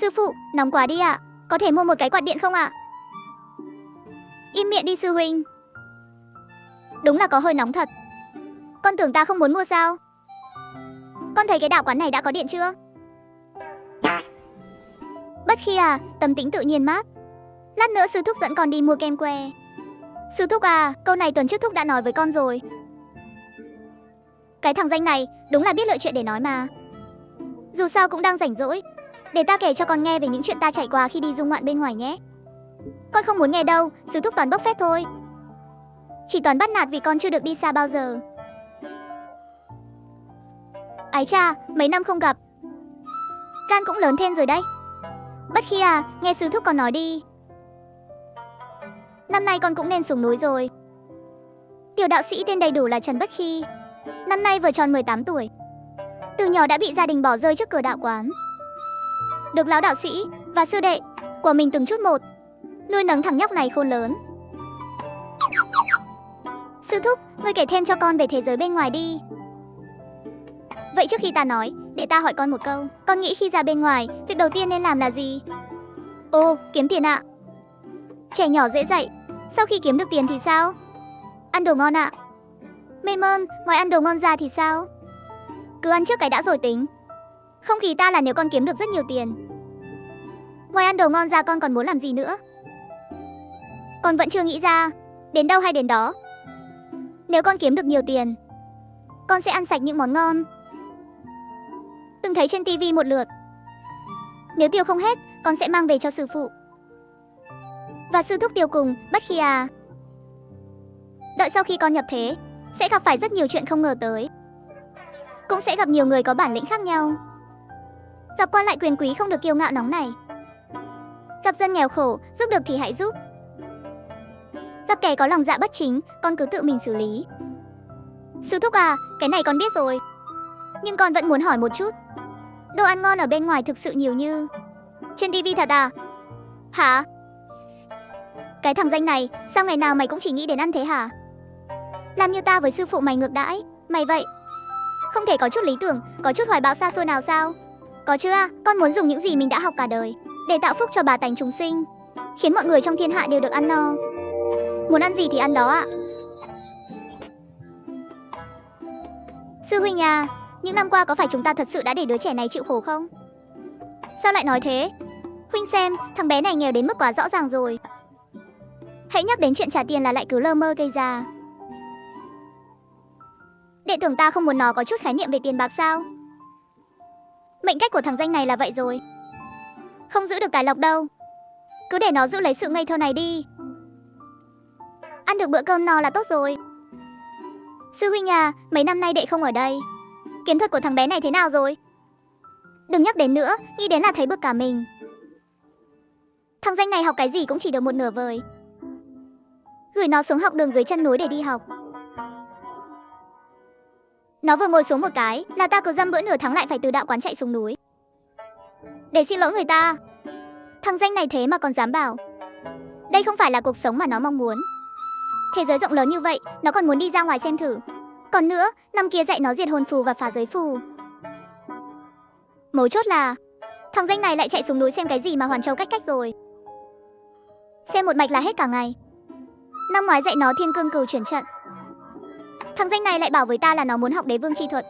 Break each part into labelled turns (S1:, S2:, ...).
S1: Sư phụ, nóng quá đi ạ. Có thể mua một cái quạt điện không ạ? Im miệng đi sư huynh. Đúng là có hơi nóng thật. Con tưởng ta không muốn mua sao? Con thấy cái đạo quán này đã có điện chưa? Bất khi à, tâm tĩnh tự nhiên mát. Lát nữa sư thúc dẫn con đi mua kem que. Sư thúc à, câu này tuần trước thúc đã nói với con rồi. Cái thằng danh này đúng là biết lựa chuyện để nói mà. Dù sao cũng đang rảnh rỗi, để ta kể cho con nghe về những chuyện ta trải qua khi đi du ngoạn bên ngoài nhé. Con không muốn nghe đâu, sư thúc toàn bốc phét thôi. Chỉ toàn bắt nạt vì con chưa được đi xa bao giờ. Ái cha, mấy năm không gặp, gan cũng lớn thêm rồi đấy. Bất khi à, nghe sư thúc con nói đi. Năm nay con cũng nên xuống núi rồi. Tiểu đạo sĩ tên đầy đủ là Trần Bất Khi, năm nay vừa tròn 18 tuổi. Từ nhỏ đã bị gia đình bỏ rơi trước cửa đạo quán. Được lão đạo sĩ và sư đệ của mình từng chút một nuôi nấng thằng nhóc này khôn lớn. Sư thúc, ngươi kể thêm cho con về thế giới bên ngoài đi. Vậy trước khi ta nói, để ta hỏi con một câu. Con nghĩ khi ra bên ngoài, việc đầu tiên nên làm là gì? Ồ, kiếm tiền ạ. Trẻ nhỏ dễ dạy, sau khi kiếm được tiền thì sao? Ăn đồ ngon ạ. Mê mơn, ngoài ăn đồ ngon ra thì sao? Cứ ăn trước cái đã rồi tính. Không kỳ ta là nếu con kiếm được rất nhiều tiền. Ngoài ăn đồ ngon ra con còn muốn làm gì nữa? Con vẫn chưa nghĩ ra. Đến đâu hay đến đó. Nếu con kiếm được nhiều tiền, con sẽ ăn sạch những món ngon. Từng thấy trên tivi một lượt. Nếu tiêu không hết, con sẽ mang về cho sư phụ và sư thúc tiêu cùng, Bất Khi à. Đợi sau khi con nhập thế, sẽ gặp phải rất nhiều chuyện không ngờ tới. Cũng sẽ gặp nhiều người có bản lĩnh khác nhau. Gặp quan lại quyền quý không được kiêu ngạo nóng này. Gặp dân nghèo khổ, giúp được thì hãy giúp. Gặp kẻ có lòng dạ bất chính, con cứ tự mình xử lý. Sư thúc à, cái này con biết rồi. Nhưng con vẫn muốn hỏi một chút. Đồ ăn ngon ở bên ngoài thực sự nhiều như trên tivi thật à? Hả? Cái thằng danh này, sao ngày nào mày cũng chỉ nghĩ đến ăn thế hả? Làm như ta với sư phụ mày ngược đãi. Mày vậy không thể có chút lý tưởng, có chút hoài bão xa xôi nào sao? Có chứ à, con muốn dùng những gì mình đã học cả đời để tạo phúc cho bà tánh chúng sinh, khiến mọi người trong thiên hạ đều được ăn no. Muốn ăn gì thì ăn đó ạ. Sư huynh à, những năm qua có phải chúng ta thật sự đã để đứa trẻ này chịu khổ không? Sao lại nói thế? Huynh xem, thằng bé này nghèo đến mức quá rõ ràng rồi. Hãy nhắc đến chuyện trả tiền là lại cứ lơ mơ gây ra. Đệ tưởng ta không muốn nó có chút khái niệm về tiền bạc sao? Mệnh cách của thằng danh này là vậy rồi. Không giữ được tài lộc đâu. Cứ để nó giữ lấy sự ngây thơ này đi. Ăn được bữa cơm no là tốt rồi. Sư huynh à, mấy năm nay đệ không ở đây. Kiếm thuật của thằng bé này thế nào rồi? Đừng nhắc đến nữa, nghĩ đến là thấy bực cả mình. Thằng danh này học cái gì cũng chỉ được một nửa vời. Gửi nó xuống học đường dưới chân núi để đi học. Nó vừa ngồi xuống một cái là ta cứ dăm bữa nửa tháng lại phải từ đạo quán chạy xuống núi để xin lỗi người ta. Thằng danh này thế mà còn dám bảo đây không phải là cuộc sống mà nó mong muốn. Thế giới rộng lớn như vậy, nó còn muốn đi ra ngoài xem thử. Còn nữa, năm kia dạy nó diệt hồn phù và phá giới phù. Mấu chốt là thằng danh này lại chạy xuống núi xem cái gì mà hoàn châu cách cách rồi. Xem một mạch là hết cả ngày. Năm ngoái dạy nó thiên cương cửu chuyển trận. Thằng danh này lại bảo với ta là nó muốn học đế vương chi thuật.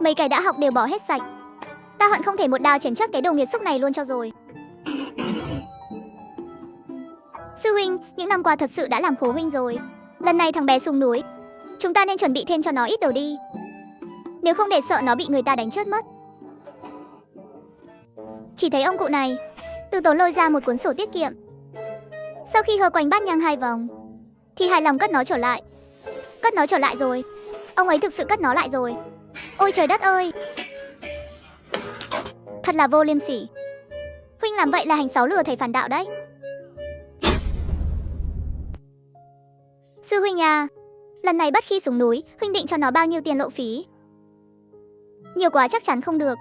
S1: Mấy cái đã học đều bỏ hết sạch. Ta hận không thể một đao chém chắc cái đồ nghiệt xúc này luôn cho rồi. Sư huynh, những năm qua thật sự đã làm khổ huynh rồi. Lần này thằng bé xuống núi, chúng ta nên chuẩn bị thêm cho nó ít đồ đi. Nếu không để sợ nó bị người ta đánh chết mất. Chỉ thấy ông cụ này từ tốn lôi ra một cuốn sổ tiết kiệm. Sau khi hơ quanh bát nhang 2 vòng thì hài lòng cất nó trở lại. Cất nó trở lại rồi. Ông ấy thực sự cất nó lại rồi. Ôi trời đất ơi, thật là vô liêm sỉ. Huynh làm vậy là hành sáu lừa thầy phản đạo đấy. Sư huynh à, lần này Bất Khi xuống núi, huynh định cho nó bao nhiêu tiền lộ phí? Nhiều quá chắc chắn không được.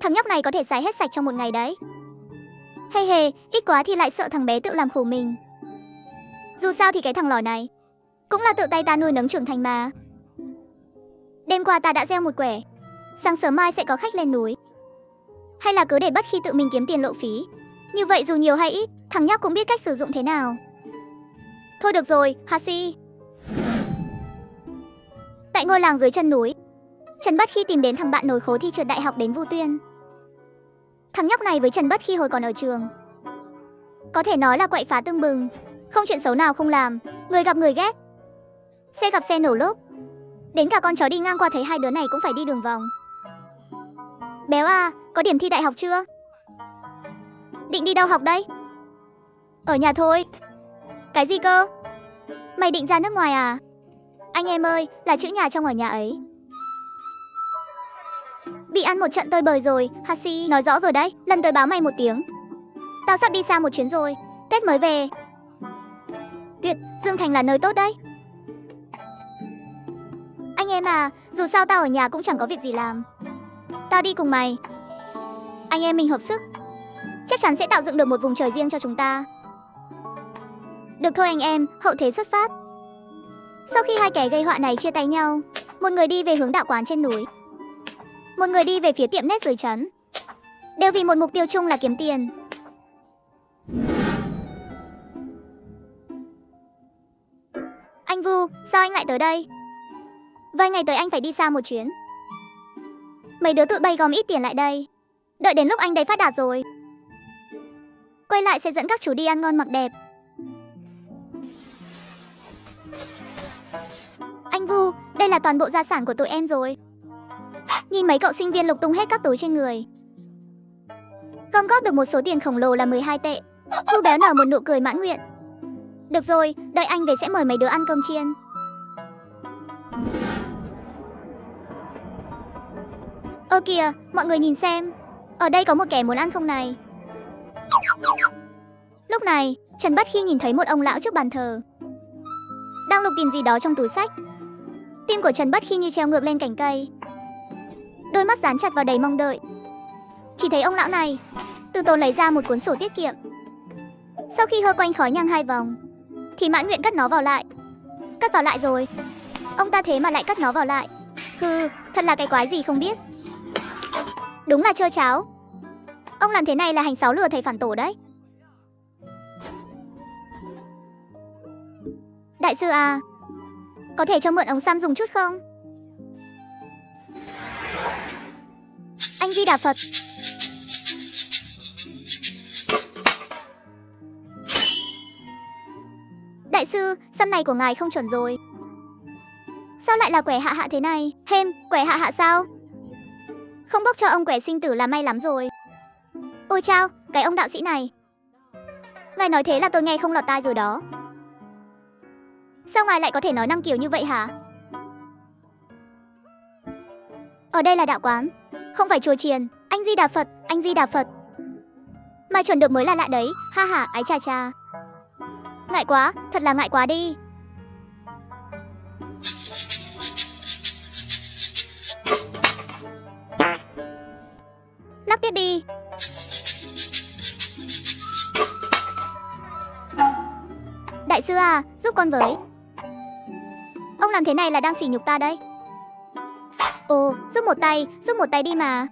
S1: Thằng nhóc này có thể xài hết sạch trong một ngày đấy. Hay hề, ít quá thì lại sợ thằng bé tự làm khổ mình. Dù sao thì cái thằng lòi này cũng là tự tay ta nuôi nấng trưởng thành mà. Đêm qua ta đã gieo một quẻ, sáng sớm mai sẽ có khách lên núi. Hay là cứ để Bất Khi tự mình kiếm tiền lộ phí? Như vậy dù nhiều hay ít, thằng nhóc cũng biết cách sử dụng thế nào. Thôi được rồi, Hashi. Tại ngôi làng dưới chân núi, Trần Bất Khi tìm đến thằng bạn nối khố thi trượt đại học đến Vu Tuyên. Thằng nhóc này với Trần Bất Khi hồi còn ở trường, có thể nói là quậy phá tưng bừng, không chuyện xấu nào không làm, người gặp người ghét, xe gặp xe nổ lốp. Đến cả con chó đi ngang qua thấy hai đứa này cũng phải đi đường vòng. Béo à, có điểm thi đại học chưa? Định đi đâu học đấy? Ở nhà thôi. Cái gì cơ? Mày định ra nước ngoài à? Anh em ơi, là chữ nhà trong ở nhà ấy. Bị ăn một trận tơi bời rồi, Hashi, nói rõ rồi đấy, lần tới báo mày một tiếng. Tao sắp đi xa một chuyến rồi, Tết mới về. Tuyệt, Dương Thành là nơi tốt đấy. Anh em à, dù sao tao ở nhà cũng chẳng có việc gì làm. Tao đi cùng mày. Anh em mình hợp sức, chắc chắn sẽ tạo dựng được một vùng trời riêng cho chúng ta. Được thôi anh em, hậu thế xuất phát. Sau khi hai kẻ gây họa này chia tay nhau, một người đi về hướng đạo quán trên núi, một người đi về phía tiệm nét dưới trấn, đều vì một mục tiêu chung là kiếm tiền. Anh Vu, sao anh lại tới đây? Vài ngày tới anh phải đi xa một chuyến. Mấy đứa tụi bay gom ít tiền lại đây, đợi đến lúc anh đấy phát đạt rồi, quay lại sẽ dẫn các chú đi ăn ngon mặc đẹp. Anh Vu, đây là toàn bộ gia sản của tụi em rồi. Nhìn mấy cậu sinh viên lục tung hết các túi trên người, gom góp được một số tiền khổng lồ là 12 tệ. Vu béo nở một nụ cười mãn nguyện. Được rồi, đợi anh về sẽ mời mấy đứa ăn cơm chiên. Ơ kìa, mọi người nhìn xem, ở đây có một kẻ muốn ăn không này. Lúc này, Trần Bất Khi nhìn thấy một ông lão trước bàn thờ, đang lục tìm gì đó trong túi xách. Tim của Trần Bất Khi như treo ngược lên cành cây, đôi mắt dán chặt vào đầy mong đợi. Chỉ thấy ông lão này từ tốn lấy ra một cuốn sổ tiết kiệm. Sau khi hơ quanh khói nhang 2 vòng, thì mãn nguyện cất nó vào lại. Cất vào lại rồi. Ông ta thế mà lại cất nó vào lại. Hừ, thật là cái quái gì không biết. Đúng là trơ cháo. Ông làm thế này là hành sáu lừa thầy phản tổ đấy. Đại sư à, có thể cho mượn ống xăm dùng chút không? Anh Di Đà Phật. Đại sư, xăm này của ngài không chuẩn rồi. Sao lại là quẻ hạ hạ thế này? Hêm, quẻ hạ hạ sao? Không bốc cho ông quẻ sinh tử là may lắm rồi. Ôi chao, cái ông đạo sĩ này. Ngài nói thế là tôi nghe không lọt tai rồi đó. Sao ngài lại có thể nói năng kiểu như vậy hả? Ở đây là đạo quán, không phải chùa chiền. Anh Di Đà Phật, anh Di Đà Phật. Mà chuẩn được mới là lạ đấy, ha ha, ái cha cha. Ngại quá, thật là ngại quá đi. Lắc tiếp đi. Đại sư à, giúp con với. Ông làm thế này là đang sỉ nhục ta đấy. Ồ, giúp một tay đi mà.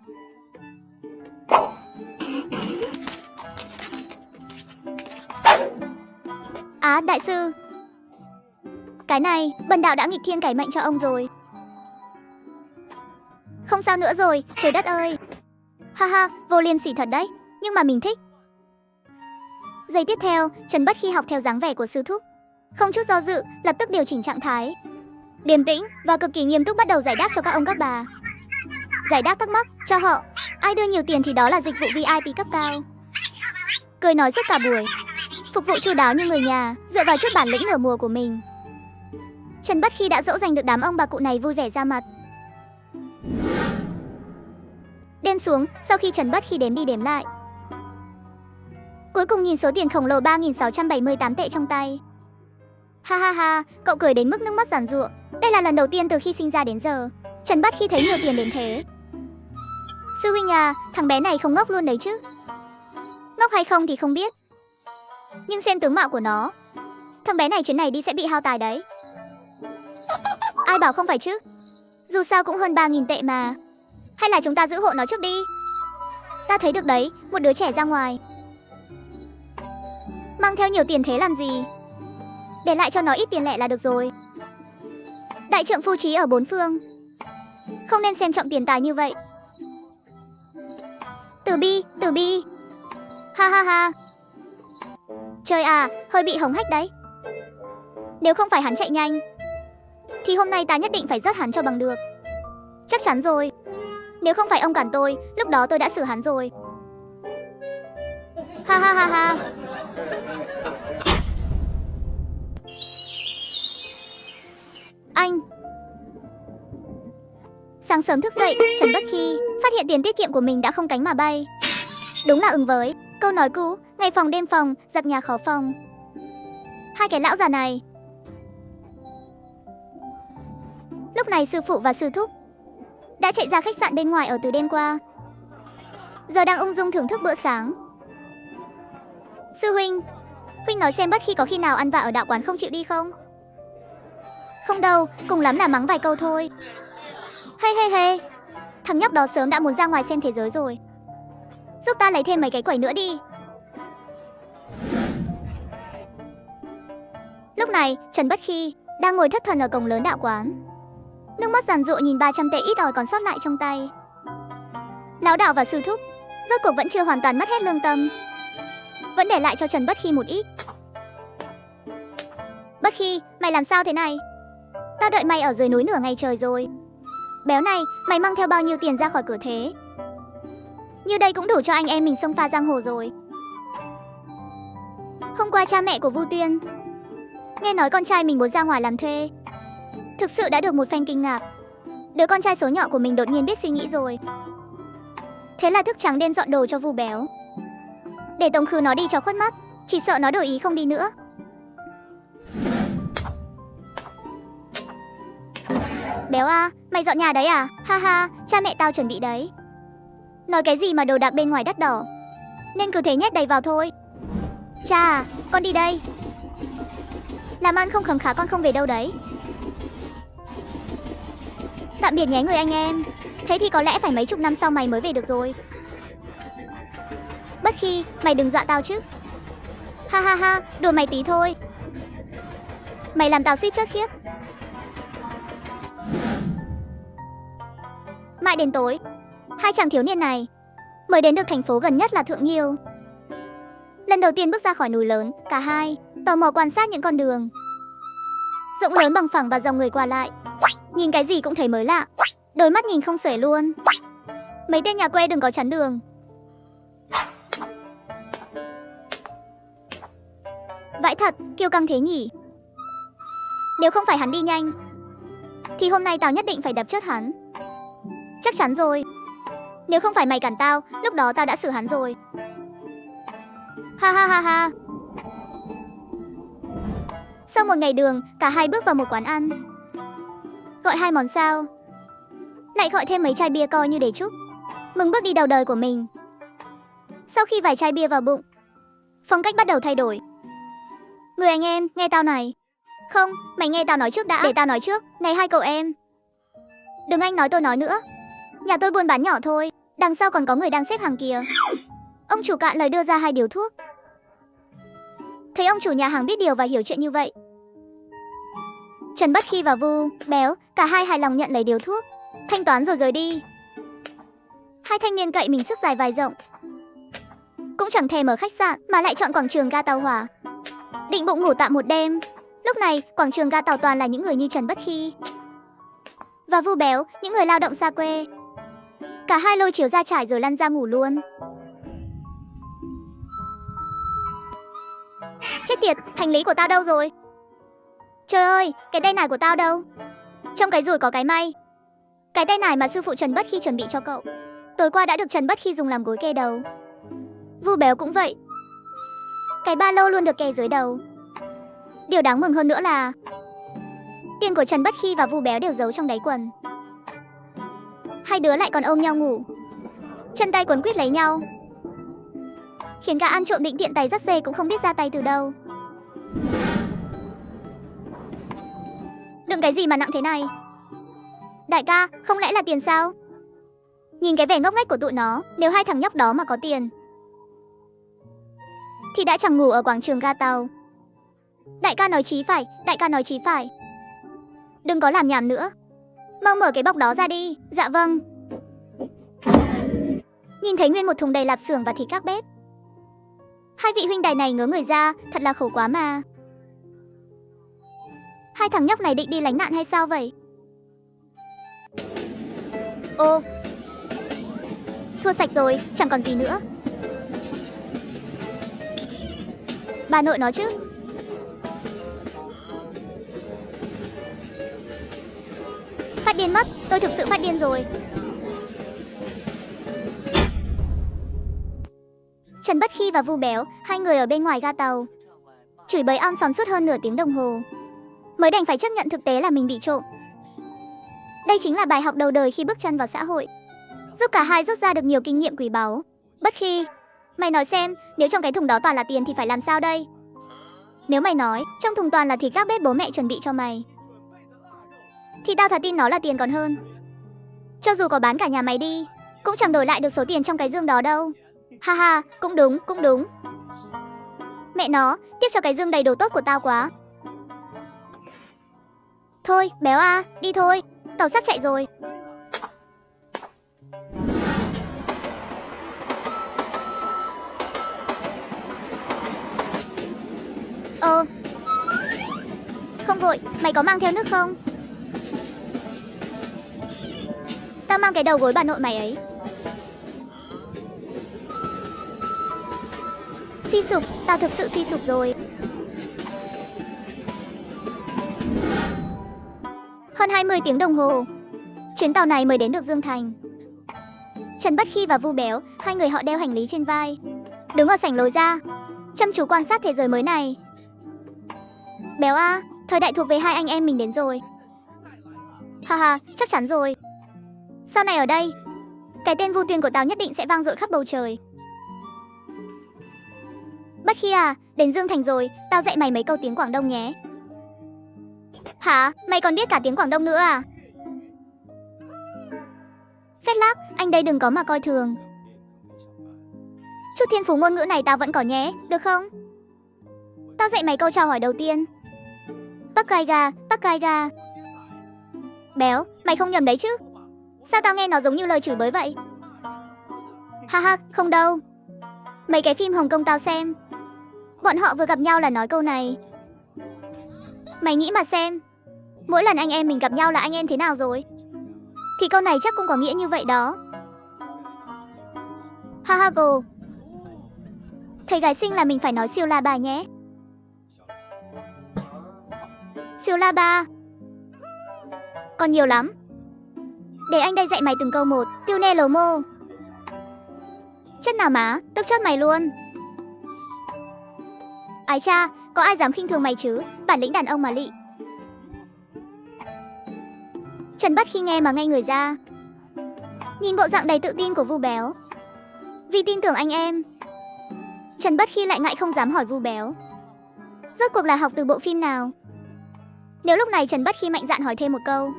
S1: Á, đại sư. Cái này, bần đạo đã nghịch thiên cải mệnh cho ông rồi. Không sao nữa rồi, trời đất ơi. Ha ha, vô liêm sỉ thật đấy, nhưng mà mình thích. Giây tiếp theo, Trần Bất Khi học theo dáng vẻ của sư thúc, không chút do dự, lập tức điều chỉnh trạng thái, điềm tĩnh và cực kỳ nghiêm túc bắt đầu giải đáp cho các ông các bà. Giải đáp thắc mắc cho họ, ai đưa nhiều tiền thì đó là dịch vụ VIP cấp cao. Cười nói suốt cả buổi, phục vụ chu đáo như người nhà, dựa vào chút bản lĩnh nửa mùa của mình. Trần Bất Khi đã dỗ dành được đám ông bà cụ này vui vẻ ra mặt. Đêm xuống, sau khi Trần Bất Khi đếm đi đếm lại, cuối cùng nhìn số tiền khổng lồ 3.678 tệ trong tay. Ha ha ha, cậu cười đến mức nước mắt giàn giụa. Đây là lần đầu tiên từ khi sinh ra đến giờ, Trần Bất Khi thấy nhiều tiền đến thế. Sư huynh à, thằng bé này không ngốc luôn đấy chứ. Ngốc hay không thì không biết, nhưng xem tướng mạo của nó, thằng bé này chuyến này đi sẽ bị hao tài đấy. Ai bảo không phải chứ, dù sao cũng hơn 3.000 tệ mà. Hay là chúng ta giữ hộ nó trước đi. Ta thấy được đấy, một đứa trẻ ra ngoài. Mang theo nhiều tiền thế làm gì? Để lại cho nó ít tiền lẻ là được rồi. Đại trượng phu trí ở bốn phương, không nên xem trọng tiền tài như vậy. Tử Bi. Ha ha ha. Trời à, hơi bị hống hách đấy. Nếu không phải hắn chạy nhanh thì hôm nay ta nhất định phải giết hắn cho bằng được. Chắc chắn rồi. Nếu không phải ông cản tôi, lúc đó tôi đã xử hắn rồi. Ha ha ha ha. Anh. Sáng sớm thức dậy, Trần Bất Khi phát hiện tiền tiết kiệm của mình đã không cánh mà bay. Đúng là ứng với câu nói cũ, ngày phòng đêm phòng, giặc nhà khó phòng. Hai cái lão già này. Lúc này sư phụ và sư thúc đã chạy ra khách sạn bên ngoài ở từ đêm qua, giờ đang ung dung thưởng thức bữa sáng. Sư huynh, huynh nói xem Bất Khi có khi nào ăn vạ ở đạo quán không chịu đi không? Không đâu, cùng lắm là mắng vài câu thôi. He, thằng nhóc đó sớm đã muốn ra ngoài xem thế giới rồi. Giúp ta lấy thêm mấy cái quẩy nữa đi. Lúc này, Trần Bất Khi đang ngồi thất thần ở cổng lớn đạo quán, nước mắt giàn giụa nhìn 300 tệ ít ỏi còn sót lại trong tay. Lão đạo và sư thúc rốt cuộc vẫn chưa hoàn toàn mất hết lương tâm, vẫn để lại cho Trần Bất Khi một ít. Bất Khi, mày làm sao thế này? Tao đợi mày ở dưới núi nửa ngày trời rồi. Béo này, mày mang theo bao nhiêu tiền ra khỏi cửa thế? Như đây cũng đủ cho anh em mình xông pha giang hồ rồi. Hôm qua cha mẹ của Vu Tuyên nghe nói con trai mình muốn ra ngoài làm thuê, thực sự đã được một phen kinh ngạc. Đứa con trai số nhỏ của mình đột nhiên biết suy nghĩ rồi. Thế là thức trắng đêm dọn đồ cho Vu Béo, để tống khứ nó đi cho khuất mắt. Chỉ sợ nó đổi ý không đi nữa. Béo à, mày dọn nhà đấy à? Ha ha, cha mẹ tao chuẩn bị đấy. Nói cái gì mà đồ đạc bên ngoài đắt đỏ, nên cứ thế nhét đầy vào thôi. Cha à, con đi đây. Làm ăn không khấm khá con không về đâu đấy. Tạm biệt nhé người anh em. Thế thì có lẽ phải mấy chục năm sau mày mới về được rồi. Bất Khi, mày đừng dọa tao chứ. Ha ha ha, đùa mày tí thôi. Mày làm tao suýt chết khiếp. Mãi đến tối, hai chàng thiếu niên này mới đến được thành phố gần nhất là Thượng Nhiêu. Lần đầu tiên bước ra khỏi núi lớn, cả hai tò mò quan sát những con đường rộng lớn bằng phẳng và dòng người qua lại. Nhìn cái gì cũng thấy mới lạ, đôi mắt nhìn không xuể luôn. Mấy tên nhà quê đừng có chắn đường. Vãi thật, kiêu căng thế nhỉ. Nếu không phải hắn đi nhanh thì hôm nay tao nhất định phải đập chết hắn. Chắc chắn rồi. Nếu không phải mày cản tao, lúc đó tao đã xử hắn rồi. Ha ha ha ha. Sau một ngày đường, cả hai bước vào một quán ăn. Gọi 2 món sao, lại gọi thêm mấy chai bia coi như để chúc mừng bước đi đầu đời của mình. Sau khi vài chai bia vào bụng, phong cách bắt đầu thay đổi. Người anh em, nghe tao này. Không, mày nghe tao nói trước đã. Để tao nói trước. Này hai cậu em, đừng anh nói tôi nói nữa. Nhà tôi buôn bán nhỏ thôi, đằng sau còn có người đang xếp hàng kìa. Ông chủ cạn lời đưa ra 2 điếu thuốc. Thấy ông chủ nhà hàng biết điều và hiểu chuyện như vậy, Trần Bất Khi và Vu Béo cả hai hài lòng nhận lấy điếu thuốc, thanh toán rồi rời đi. Hai thanh niên cậy mình sức dài vai rộng, cũng chẳng thèm ở khách sạn mà lại chọn quảng trường ga tàu hỏa, định bụng ngủ tạm một đêm. Lúc này quảng trường ga tàu toàn là những người như Trần Bất Khi và Vu Béo, những người lao động xa quê. Cả hai lôi chiếu ra trải rồi lăn ra ngủ luôn. Chết tiệt, hành lý của tao đâu rồi? Trời ơi, cái tay nải của tao đâu? Trong cái rủi có cái may. Cái tay nải mà sư phụ Trần Bất Khi chuẩn bị cho cậu, tối qua đã được Trần Bất Khi dùng làm gối kê đầu. Vu Béo cũng vậy. Cái ba lô luôn được kê dưới đầu. Điều đáng mừng hơn nữa là tiền của Trần Bất Khi và Vu Béo đều giấu trong đáy quần. Hai đứa lại còn ôm nhau ngủ, chân tay quấn quýt lấy nhau, khiến gã ăn trộm định tiện tay dắt dê cũng không biết ra tay từ đâu. Đựng cái gì mà nặng thế này? Đại ca, không lẽ là tiền sao? Nhìn cái vẻ ngốc nghếch của tụi nó, nếu hai thằng nhóc đó mà có tiền thì đã chẳng ngủ ở quảng trường ga tàu. Đại ca nói chí phải, đại ca nói chí phải. Đừng có làm nhảm nữa. Mau mở cái bọc đó ra đi. Dạ vâng. Nhìn thấy nguyên một thùng đầy lạp xưởng và thịt các bếp. Hai vị huynh đài này ngớ người ra, thật là khổ quá mà. Hai thằng nhóc này định đi lánh nạn hay sao vậy? Ô, thua sạch rồi, chẳng còn gì nữa. Bà nội nó chứ. Phát điên mất, tôi thực sự phát điên rồi. Trần Bất Khi và Vu Béo, hai người ở bên ngoài ga tàu, chửi bới om sòm suốt hơn nửa tiếng đồng hồ, mới đành phải chấp nhận thực tế là mình bị trộm. Đây chính là bài học đầu đời khi bước chân vào xã hội, giúp cả hai rút ra được nhiều kinh nghiệm quý báu. Bất Khi, mày nói xem, nếu trong cái thùng đó toàn là tiền thì phải làm sao đây? Nếu mày nói trong thùng toàn là thịt các bếp bố mẹ chuẩn bị cho mày, thì tao thật tin nó là tiền còn hơn. Cho dù có bán cả nhà mày đi, cũng chẳng đổi lại được số tiền trong cái dương đó đâu. Ha ha, cũng đúng, cũng đúng. Mẹ nó, tiếc cho cái dương đầy đồ tốt của tao quá. Thôi, Béo à, đi thôi, tàu sắp chạy rồi. Không vội, mày có mang theo nước không? Tao mang cái đầu gối bà nội mày ấy. Suy sụp, tao thực sự suy sụp rồi. Hơn 20 tiếng đồng hồ, chuyến tàu này mới đến được Dương Thành. Trần Bất Khi và Vu Béo, hai người họ đeo hành lý trên vai, đứng ở sảnh lối ra, chăm chú quan sát thế giới mới này. Béo à, thời đại thuộc về hai anh em mình đến rồi. Haha, chắc chắn rồi. Sau này ở đây, cái tên Vu Tuyền của tao nhất định sẽ vang dội khắp bầu trời. Bất Khi à, đến Dương Thành rồi, tao dạy mày mấy câu tiếng Quảng Đông nhé. Hả, mày còn biết cả tiếng Quảng Đông nữa à? Phết lác, anh đây đừng có mà coi thường. Chút thiên phú ngôn ngữ này tao vẫn có nhé, được không? Tao dạy mày câu chào hỏi đầu tiên. Bắc gai ga, Bắc gai ga. Béo, mày không nhầm đấy chứ? Sao tao nghe nó giống như lời chửi bới vậy? Haha, không đâu. Mấy cái phim Hồng Kông tao xem, bọn họ vừa gặp nhau là nói câu này. Mày nghĩ mà xem, mỗi lần anh em mình gặp nhau là anh em thế nào rồi? Thì câu này chắc cũng có nghĩa như vậy đó. Haha go. Thầy gái xinh là mình phải nói siêu la bà nhé. Siêu la ba. Còn nhiều lắm. Để anh đây dạy mày từng câu một. Tiêu nê lầu mô. Chất nào má, tức chất mày luôn. Ái cha, có ai dám khinh thường mày chứ, bản lĩnh đàn ông mà lị. Trần Bất Khi nghe mà ngây người ra, nhìn bộ dạng đầy tự tin của Vu Béo. Vì tin tưởng anh em, Trần Bất Khi lại ngại không dám hỏi Vu Béo rốt cuộc là học từ bộ phim nào. Nếu lúc này Trần Bất Khi mạnh dạn hỏi thêm một câu,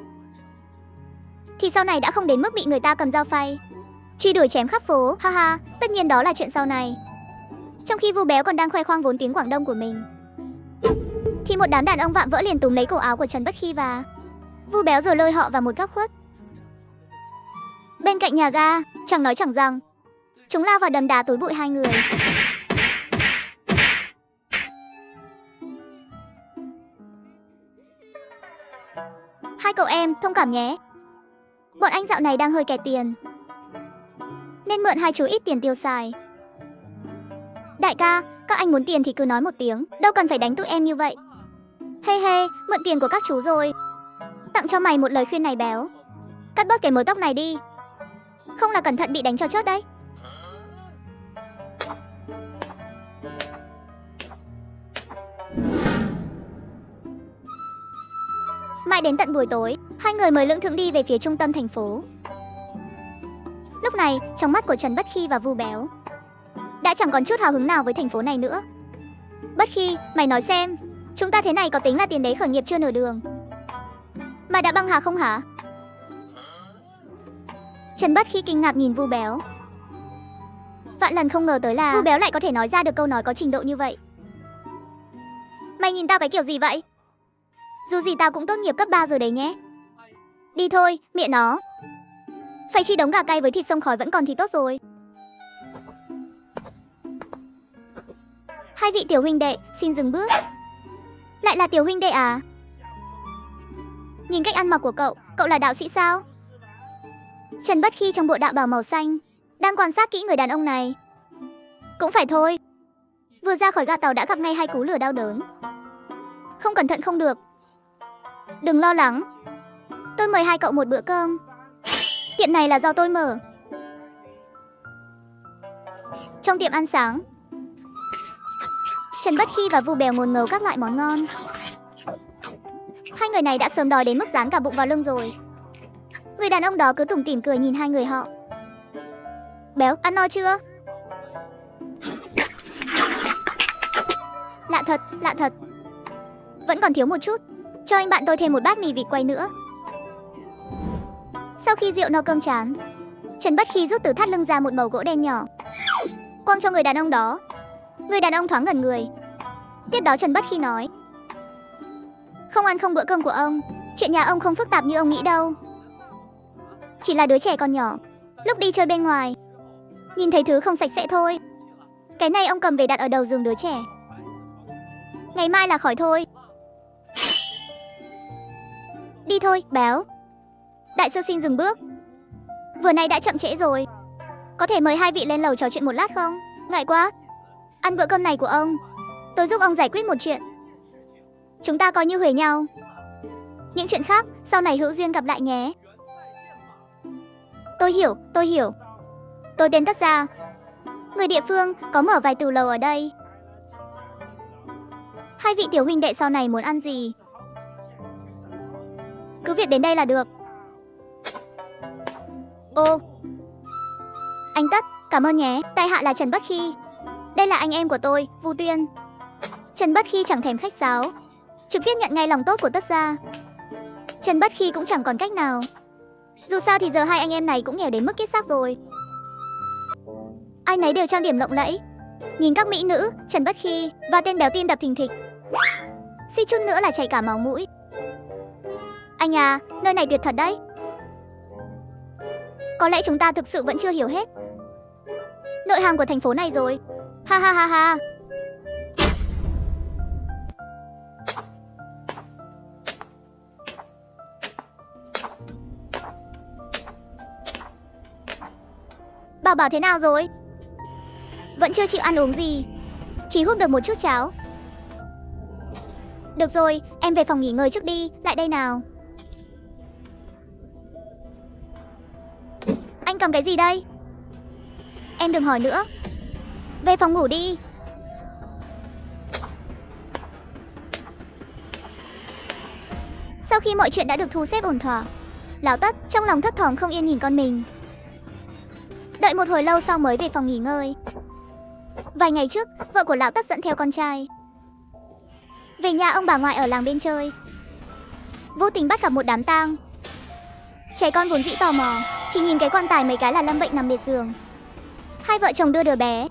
S1: thì sau này đã không đến mức bị người ta cầm dao phay, truy đuổi chém khắp phố. Haha, tất nhiên đó là chuyện sau này. Trong khi Vu Béo còn đang khoe khoang vốn tiếng Quảng Đông của mình, thì một đám đàn ông vạm vỡ liền túm lấy cổ áo của Trần Bất Khi và Vu Béo rồi lôi họ vào một góc khuất. Bên cạnh nhà ga, chẳng nói chẳng rằng, chúng lao vào đấm đá túi bụi hai người. Hai cậu em, thông cảm nhé. Bọn anh dạo này đang hơi kẹt tiền, nên mượn hai chú ít tiền tiêu xài. Đại ca, các anh muốn tiền thì cứ nói một tiếng, đâu cần phải đánh tụi em như vậy. Hê hê, mượn tiền của các chú rồi. Tặng cho mày một lời khuyên này Béo, cắt bớt cái mớ tóc này đi, không là cẩn thận bị đánh cho chớt đấy. Mãi đến tận buổi tối, hai người mới lững thững đi về phía trung tâm thành phố. Lúc này, trong mắt của Trần Bất Khi và Vu Béo đã chẳng còn chút hào hứng nào với thành phố này nữa. Bất Khi, mày nói xem, chúng ta thế này có tính là tiền đế khởi nghiệp chưa nửa đường mà đã băng hà không hả? Trần Bất Khi kinh ngạc nhìn Vu Béo. Vạn lần không ngờ tới là Vu Béo lại có thể nói ra được câu nói có trình độ như vậy. Mày nhìn tao cái kiểu gì vậy? Dù gì tao cũng tốt nghiệp cấp 3 rồi đấy nhé. Đi thôi, mẹ nó. Phải chi đống gà cay với thịt sông khói vẫn còn thì tốt rồi. Hai vị tiểu huynh đệ, xin dừng bước. Lại là tiểu huynh đệ à? Nhìn cách ăn mặc của cậu là đạo sĩ sao? Trần Bất Khi trong bộ đạo bào màu xanh đang quan sát kỹ người đàn ông này. Cũng phải thôi. Vừa ra khỏi ga tàu đã gặp ngay hai cú lửa đau đớn. Không cẩn thận không được. Đừng lo lắng. Tôi mời hai cậu một bữa cơm. Tiệm này là do tôi mở. Trong tiệm ăn sáng, Trần Bất Khi và Vu Béo ngồn ngấu các loại món ngon. Hai người này đã sớm đói đến mức dán cả bụng vào lưng rồi. Người đàn ông đó cứ tủm tỉm cười nhìn hai người họ. Béo, ăn no chưa? Lạ thật. Vẫn còn thiếu một chút. Cho anh bạn tôi thêm một bát mì vịt quay nữa. Sau khi rượu no cơm chán, Trần Bất Khi rút từ thắt lưng ra một bầu gỗ đen nhỏ, quăng cho người đàn ông đó. Người đàn ông thoáng ngẩn người. Tiếp đó Trần Bất Khi nói: không ăn không bữa cơm của ông. Chuyện nhà ông không phức tạp như ông nghĩ đâu. Chỉ là đứa trẻ con nhỏ, lúc đi chơi bên ngoài nhìn thấy thứ không sạch sẽ thôi. Cái này ông cầm về đặt ở đầu giường đứa trẻ. Ngày mai là khỏi thôi. Đi thôi, Béo. Đại sư xin dừng bước. Vừa nay đã chậm trễ rồi. Có thể mời hai vị lên lầu trò chuyện một lát không? Ngại quá. Ăn bữa cơm này của ông, tôi giúp ông giải quyết một chuyện. Chúng ta coi như huề nhau. Những chuyện khác sau này hữu duyên gặp lại nhé. Tôi hiểu. Tôi tên Tất Gia, người địa phương, có mở vài tửu lầu ở đây. Hai vị tiểu huynh đệ sau này muốn ăn gì cứ việc đến đây là được. Ô, anh Tất, cảm ơn nhé. Tại hạ là Trần Bất Khi. Đây là anh em của tôi, Vu Tuyên. Trần Bất Khi chẳng thèm khách sáo, trực tiếp nhận ngay lòng tốt của Tất Gia. Trần Bất Khi cũng chẳng còn cách nào. Dù sao thì giờ hai anh em này cũng nghèo đến mức kết xác rồi. Ai nấy đều trang điểm lộng lẫy. Nhìn các mỹ nữ, Trần Bất Khi và tên Béo tim đập thình thịch. Suýt chút nữa là chảy cả máu mũi. Anh à, nơi này tuyệt thật đấy. Có lẽ chúng ta thực sự vẫn chưa hiểu hết nội hàm của thành phố này rồi. Ha ha ha ha. Bảo thế nào rồi? Vẫn chưa chịu ăn uống gì, chỉ húp được một chút cháo. Được rồi, em về phòng nghỉ ngơi trước đi, lại đây nào. Anh cầm cái gì đây? Em đừng hỏi nữa. Về phòng ngủ đi. Sau khi mọi chuyện đã được thu xếp ổn thỏa, Lão Tất trong lòng thấp thỏm không yên nhìn con mình. Đợi một hồi lâu sau mới về phòng nghỉ ngơi. Vài ngày trước, vợ của Lão Tất dẫn theo con trai về nhà ông bà ngoại ở làng bên chơi. Vô tình bắt gặp một đám tang. Trẻ con vốn dĩ tò mò, chỉ nhìn cái quan tài mấy cái là lâm bệnh nằm liệt giường. Hai vợ chồng đưa đứa bé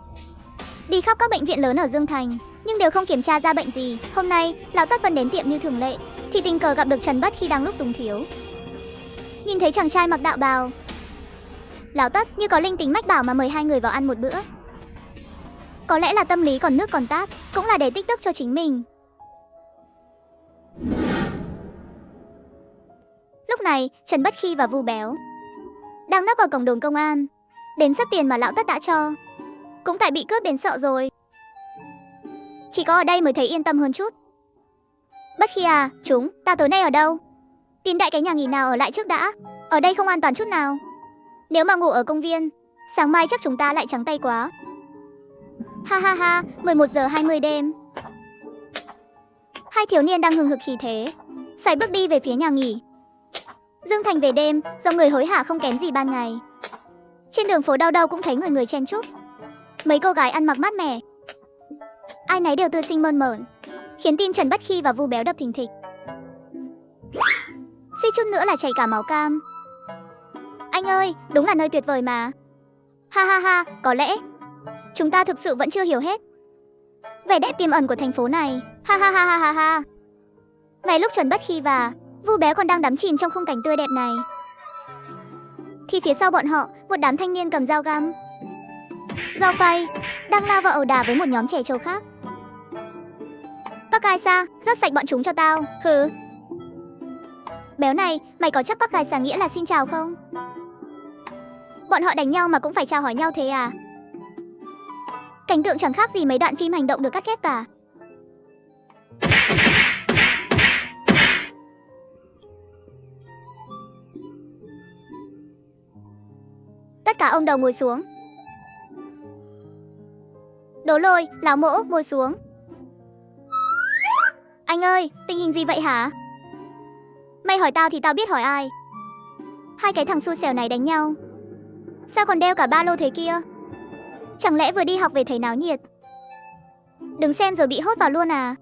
S1: đi khắp các bệnh viện lớn ở Dương Thành, nhưng đều không kiểm tra ra bệnh gì. Hôm nay, Lão Tất vẫn đến tiệm như thường lệ, thì tình cờ gặp được Trần Bất Khi đang lúc túng thiếu. Nhìn thấy chàng trai mặc đạo bào, Lão Tất như có linh tính mách bảo mà mời hai người vào ăn một bữa. Có lẽ là tâm lý còn nước còn tát, cũng là để tích đức cho chính mình. Lúc này, Trần Bất Khi và Vu Béo đang nấp ở cổng đồn công an, đếm xếp tiền mà Lão Tất đã cho. Cũng tại bị cướp đến sợ rồi. Chỉ có ở đây mới thấy yên tâm hơn chút. Bất Khi à, ta tối nay ở đâu? Tìm đại cái nhà nghỉ nào ở lại trước đã. Ở đây không an toàn chút nào. Nếu mà ngủ ở công viên, sáng mai chắc chúng ta lại trắng tay quá. Ha ha ha, 11 giờ 20 đêm. Hai thiếu niên đang hừng hực khí thế, sải bước đi về phía nhà nghỉ. Dương Thành về đêm, dòng người hối hả không kém gì ban ngày. Trên đường phố đâu đâu cũng thấy người chen chúc. Mấy cô gái ăn mặc mát mẻ, ai nấy đều tươi xinh mơn mởn, khiến tim Trần Bất Khi và Vu Béo đập thình thịch. Suýt chút nữa là chảy cả máu cam. Anh ơi, đúng là nơi tuyệt vời mà. Ha ha ha, có lẽ chúng ta thực sự vẫn chưa hiểu hết vẻ đẹp tiềm ẩn của thành phố này. Ha ha ha ha ha ha. Ngay lúc Trần Bất Khi và Vu Béo còn đang đắm chìm trong khung cảnh tươi đẹp này, thì phía sau bọn họ, một đám thanh niên cầm dao găm, dao phay đang lao vào ẩu đả với một nhóm trẻ trâu khác. Park Aisa, rớt sạch bọn chúng cho tao. Hừ. Béo này, mày có chắc Park Aisa nghĩa là xin chào không? Bọn họ đánh nhau mà cũng phải chào hỏi nhau thế à? Cảnh tượng chẳng khác gì mấy đoạn phim hành động được cắt ghép cả. Tất cả ông đầu ngồi xuống. Đố Lôi, Lão Mỗ, ngồi xuống. Anh ơi, tình hình gì vậy hả? Mày hỏi tao thì tao biết hỏi ai. Hai cái thằng xui xẻo này đánh nhau, sao còn đeo cả ba lô thế kia? Chẳng lẽ vừa đi học về thấy náo nhiệt, đứng xem rồi bị hốt vào luôn à?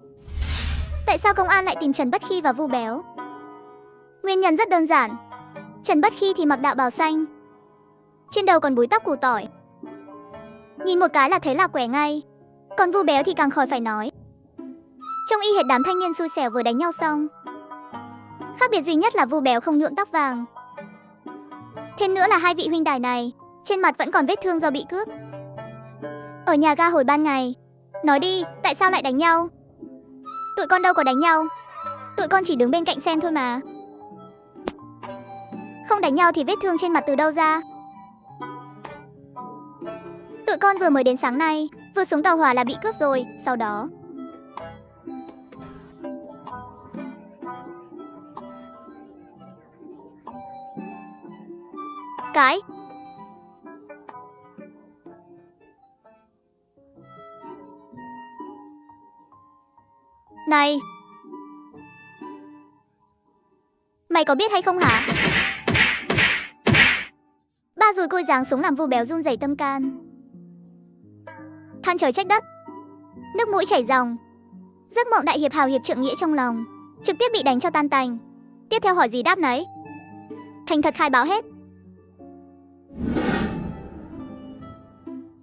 S1: Tại sao công an lại tìm Trần Bất Khi và Vu Béo? Nguyên nhân rất đơn giản. Trần Bất Khi thì mặc đạo bào xanh, trên đầu còn búi tóc củ tỏi, nhìn một cái là thấy là quẻ ngay. Còn Vu Béo thì càng khỏi phải nói, trông y hệt đám thanh niên xui xẻo vừa đánh nhau xong. Khác biệt duy nhất là Vu Béo không nhuộm tóc vàng. Thêm nữa là hai vị huynh đài này trên mặt vẫn còn vết thương do bị cướp ở nhà ga hồi ban ngày. Nói đi, tại sao lại đánh nhau? Tụi con đâu có đánh nhau, tụi con chỉ đứng bên cạnh xem thôi mà. Không đánh nhau thì vết thương trên mặt từ đâu ra? Tụi con vừa mới đến sáng nay, vừa xuống tàu hỏa là bị cướp rồi. Sau đó cái này, mày có biết hay không hả? Ba dùi côi giáng xuống làm Vu Béo run rẩy tâm can, than trời trách đất, nước mũi chảy ròng. Giấc mộng đại hiệp hào hiệp trượng nghĩa trong lòng trực tiếp bị đánh cho tan tành. Tiếp theo hỏi gì đáp nấy, thành thật khai báo hết.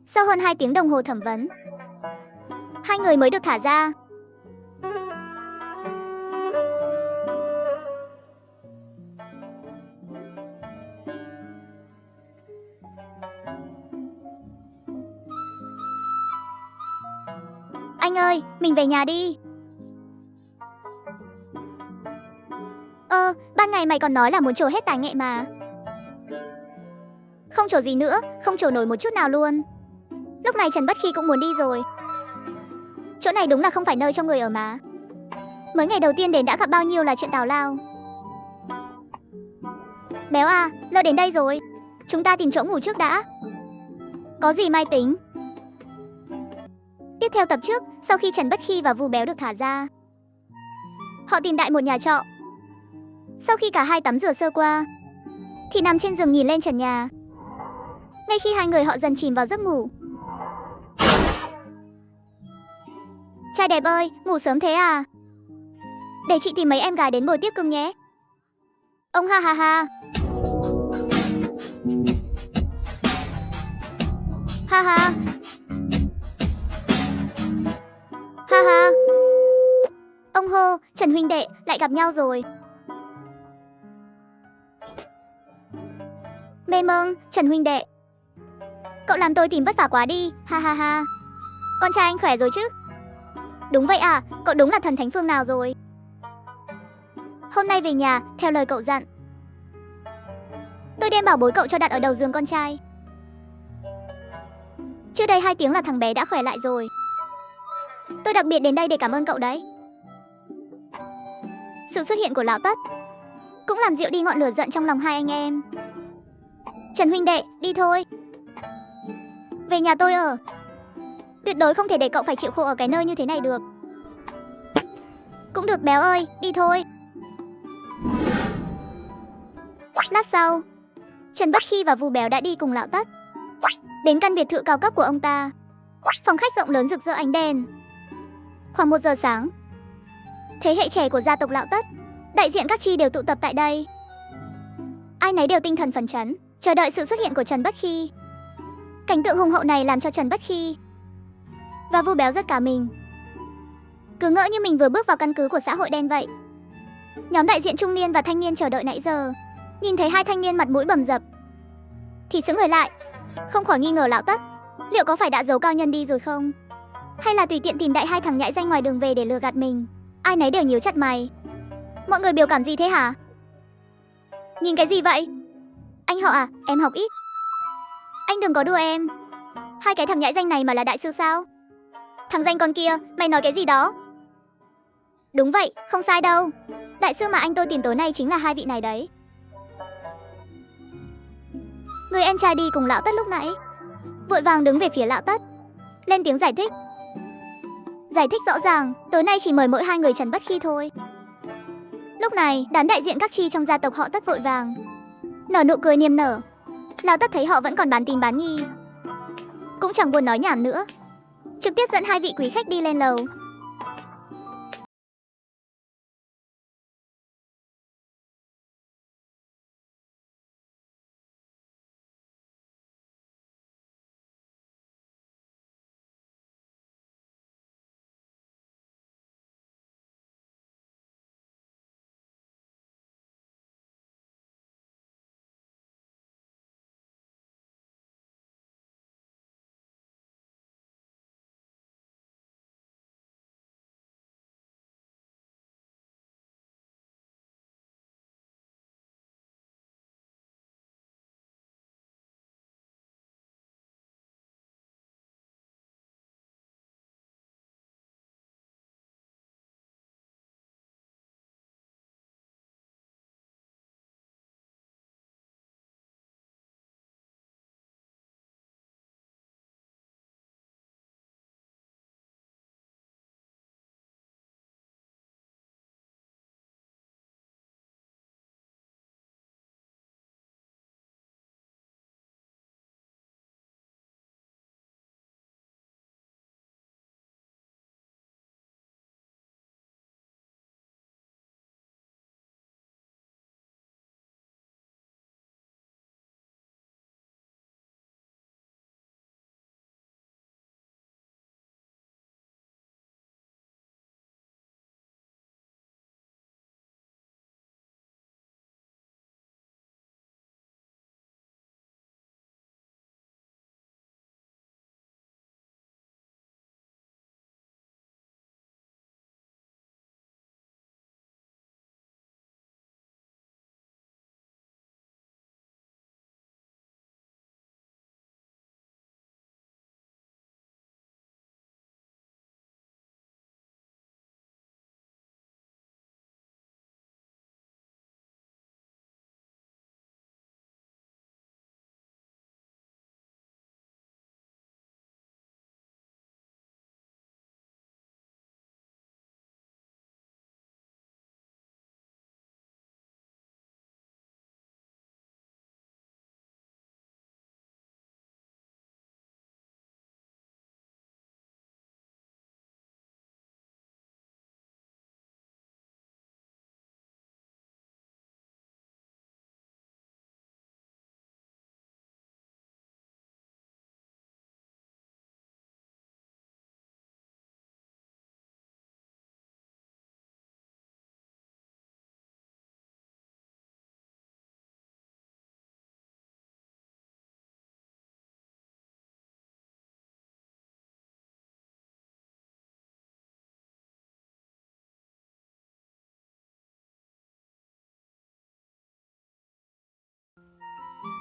S1: Sau hơn 2 tiếng đồng hồ thẩm vấn, hai người mới được thả ra. Anh ơi, mình về nhà đi. Ban ngày mày còn nói là muốn trổ hết tài nghệ mà. Không trổ gì nữa, không trổ nổi một chút nào luôn. Lúc này Trần Bất Khi cũng muốn đi rồi. Chỗ này đúng là không phải nơi cho người ở mà. Mới ngày đầu tiên đến đã gặp bao nhiêu là chuyện tào lao. Béo à, Lơ đến đây rồi. Chúng ta tìm chỗ ngủ trước đã. Có gì mai tính. Tiếp theo tập trước, sau khi Trần Bất Khi và Vu Béo được thả ra, họ tìm đại một nhà trọ. Sau khi cả hai tắm rửa sơ qua, thì nằm trên giường nhìn lên trần nhà. Ngay khi hai người họ dần chìm vào giấc ngủ. Trai đẹp ơi, ngủ sớm thế à? Để chị tìm mấy em gái đến bồi tiếp cưng nhé. Ông ha ha ha. Ha ha. Ha ha. Ông hô, Trần huynh đệ, lại gặp nhau rồi. Mê mông, Trần huynh đệ. Cậu làm tôi tìm vất vả quá đi, ha ha ha. Con trai anh khỏe rồi chứ? Đúng vậy à, cậu đúng là thần thánh phương nào rồi. Hôm nay về nhà, theo lời cậu dặn, tôi đem bảo bối cậu cho đặt ở đầu giường con trai. Chưa đầy 2 tiếng là thằng bé đã khỏe lại rồi. Tôi đặc biệt đến đây để cảm ơn cậu đấy. Sự xuất hiện của lão Tất cũng làm dịu đi ngọn lửa giận trong lòng hai anh em. Trần huynh đệ, đi thôi. Về nhà tôi ở. Tuyệt đối không thể để cậu phải chịu khổ ở cái nơi như thế này được. Cũng được Béo ơi, đi thôi. Lát sau, Trần Bất Khi và Vu Béo đã đi cùng lão Tất đến căn biệt thự cao cấp của ông ta. Phòng khách rộng lớn rực rỡ ánh đèn. Khoảng 1 giờ sáng, thế hệ trẻ của gia tộc lão Tất, đại diện các chi đều tụ tập tại đây. Ai nấy đều tinh thần phấn chấn, chờ đợi sự xuất hiện của Trần Bất Khi. Cảnh tượng hùng hậu này làm cho Trần Bất Khi và Vu Béo rất cả mình. Cứ ngỡ như mình vừa bước vào căn cứ của xã hội đen vậy. Nhóm đại diện trung niên và thanh niên chờ đợi nãy giờ, nhìn thấy hai thanh niên mặt mũi bầm dập thì sững người lại, không khỏi nghi ngờ Lão Tất. Liệu có phải đã giấu cao nhân đi rồi không? Hay là tùy tiện tìm đại hai thằng nhãi danh ngoài đường về để lừa gạt mình? Ai nấy đều nhíu chặt mày. Mọi người biểu cảm gì thế hả? Nhìn cái gì vậy? Anh họ à, em học ít. Anh đừng có đùa em. Hai cái thằng nhãi danh này mà là đại sư sao? Thằng danh con kia, mày nói cái gì đó? Đúng vậy, không sai đâu. Đại sư mà anh tôi tìm tối nay chính là hai vị này đấy. Người em trai đi cùng Lão Tất lúc nãy vội vàng đứng về phía Lão Tất, lên tiếng giải thích. Giải thích rõ ràng, tối nay chỉ mời mỗi hai người Trần Bất Khi thôi. Lúc này, đám đại diện các chi trong gia tộc họ Tất vội vàng nở nụ cười niềm nở. Lão Tất thấy họ vẫn còn bán tín bán nghi, cũng chẳng buồn nói nhảm nữa, trực tiếp dẫn hai vị quý khách đi lên lầu.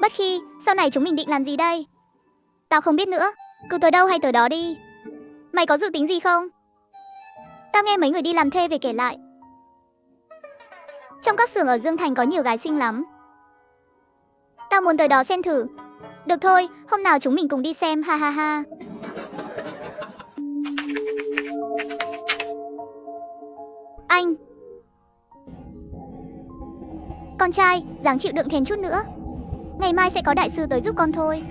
S1: Bất Khi, sau này chúng mình định làm gì đây? Tao không biết nữa, cứ tới đâu hay tới đó đi. Mày có dự tính gì không? Tao nghe mấy người đi làm thuê về kể lại, trong các xưởng ở Dương Thành có nhiều gái xinh lắm. Tao muốn tới đó xem thử. Được thôi, hôm nào chúng mình cùng đi xem, ha ha ha. Anh! Con trai, ráng chịu đựng thêm chút nữa. Ngày mai sẽ có đại sư tới giúp con thôi.